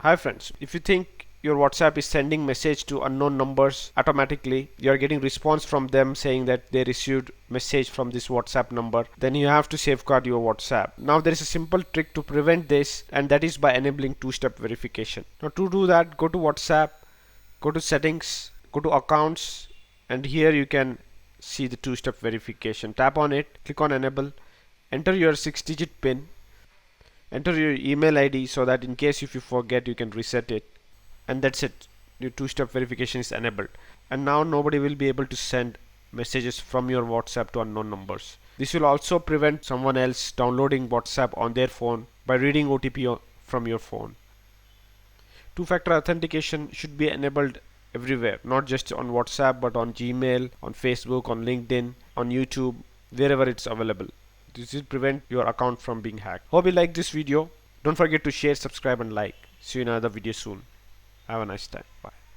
Hi friends, if you think your WhatsApp is sending message to unknown numbers automatically, you are getting response from them saying that they received message from this WhatsApp number, then you have to safeguard your WhatsApp. Now there is a simple trick to prevent this, and that is by enabling two-step verification. Now to do that, go to WhatsApp, go to settings, go to accounts, and here you can see the two-step verification. Tap on it, click on enable, enter your 6-digit PIN, enter your email ID so that in case if you forget you can reset it, and that's it. Your two-step verification is enabled, and now nobody will be able to send messages from your WhatsApp to unknown numbers. This will also prevent someone else downloading WhatsApp on their phone by reading OTP from your phone. Two-factor authentication should be enabled everywhere, not just on WhatsApp but on Gmail, on Facebook, on LinkedIn, on YouTube, wherever it's available. This will prevent your account from being hacked. Hope you like this video. Don't forget to share, subscribe and like. See you in another video soon. Have a nice time. Bye.